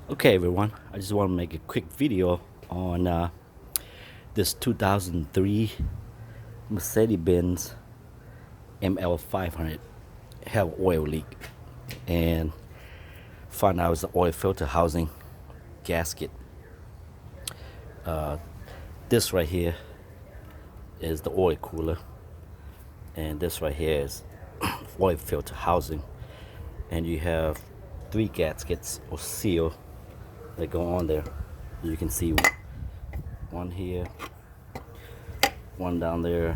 Okay, everyone, I just want to make a quick video on this 2003 Mercedes Benz ML500 have oil leak, and found out it was the oil filter housing gasket. This right here is the oil cooler, and this right here is oil filter housing, and you have three gaskets or seal that go on there. You can see one here, one down there,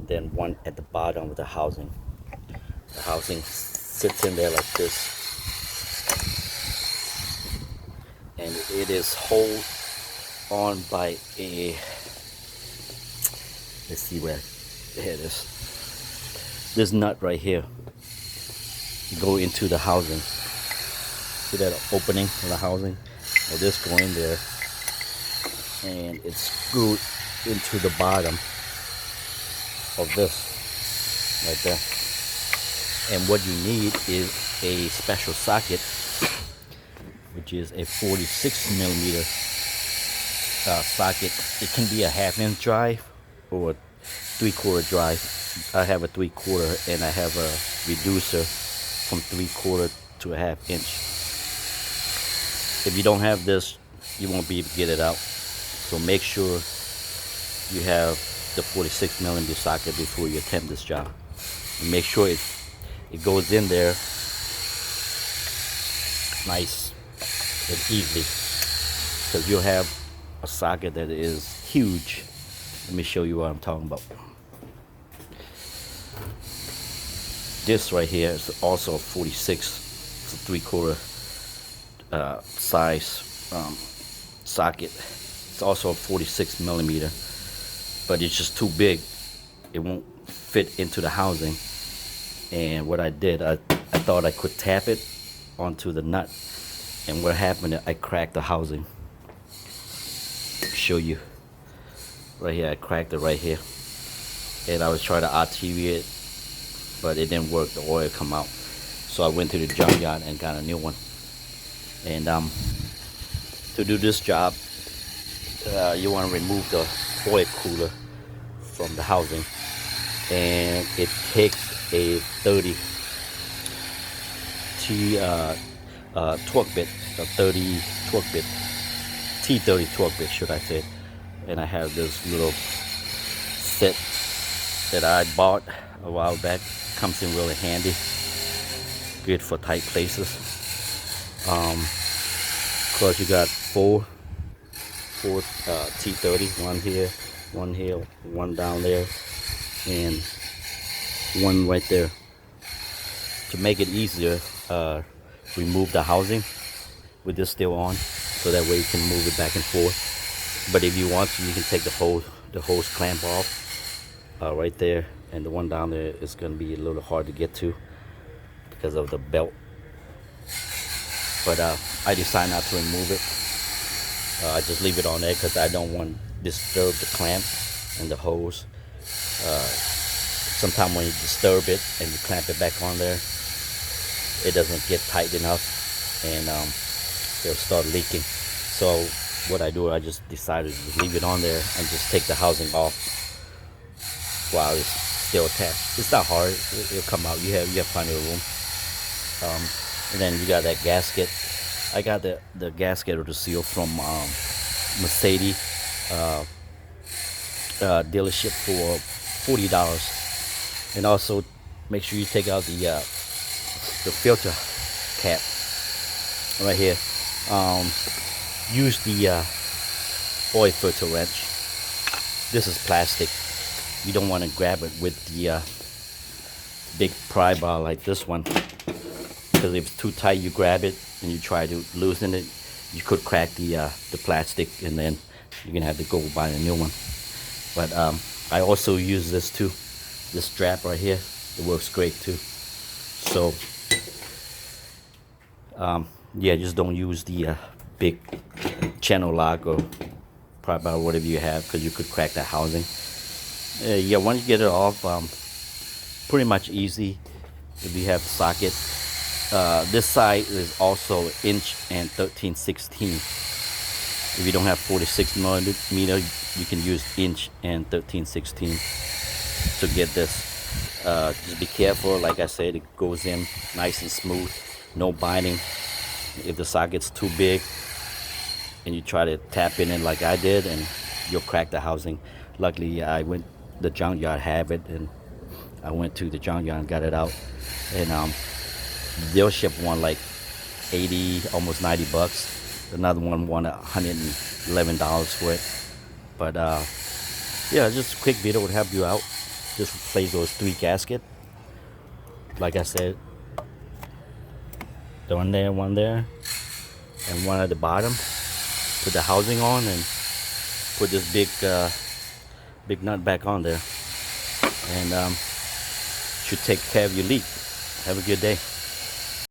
then one at the bottom of the housing. The housing sits in there like this, and it is held on by a, let's see where, here it is. This nut right here go into the housing. See that opening of the housing? Well, this go in there, and it's screwed into the bottom of this right there. And what you need is a special socket, which is a 46 millimeter socket. It can be a 1/2 inch drive or a 3/4 drive. I have a 3/4, and I have a reducer from 3/4 to a 1/2 inch. If you don't have this, you won't be able to get it out. So make sure you have the 46 millimeter socket before you attempt this job. And make sure it goes in there nice and easily, because you'll have a socket that is huge. Let me show you what I'm talking about. This right here is also a 46, it's a 3/4 size socket. It's also a 46 millimeter, but it's just too big. It won't fit into the housing. And what I did, I thought I could tap it onto the nut, and what happened, I cracked the housing. Show you right here, I cracked it right here, and I was trying to RTV it, but it didn't work. The oil come out, so I went to the junkyard and got a new one. And to do this job, you want to remove the oil cooler from the housing, and it takes a 30 T torque bit, a 30 torque bit, T30 torque bit, should I say. And I have this little set that I bought a while back. Comes in really handy, good for tight places. Of course, you got four T30, one here, one down there, and one right there. To make it easier, remove the housing with this still on, so that way you can move it back and forth. But if you want to, you can take the hose clamp off right there, and the one down there is going to be a little hard to get to because of the belt. But I decided not to remove it. I just leave it on there because I don't want to disturb the clamp and the hose. Sometimes when you disturb it and you clamp it back on there, it doesn't get tight enough, and it'll start leaking. So what I do, I just decided to just leave it on there and just take the housing off while it's still attached. It's not hard. It'll come out. You have plenty of room. And then you got that gasket. I got the gasket or the seal from Mercedes dealership for $40. And also make sure you take out the filter cap right here. Use the oil filter wrench. This is plastic. You don't want to grab it with the big pry bar like this one, because if it's too tight, you grab it and you try to loosen it, you could crack the plastic, and then you're gonna have to go buy a new one. But I also use this too, this strap right here. It works great too. So yeah, just don't use the big channel lock or pry bar, whatever you have, because you could crack that housing. Yeah, once you get it off, pretty much easy. If you have a socket, This side is also inch and 13/16. If you don't have 46 millimeter, you can use inch and 13/16 to get this. Just be careful, like I said, it goes in nice and smooth, no binding. If the socket's too big and you try to tap in it like I did, and you'll crack the housing. Luckily, the junkyard have it, and I went to the junkyard and got it out. And they'll ship one like 80, almost 90 bucks. Another one wanted $111 for it. But yeah, just a quick video would help you out. Just replace those 3 gaskets. Like I said, the one there, and one at the bottom. Put the housing on and put this big nut back on there, and should take care of your leak. Have a good day.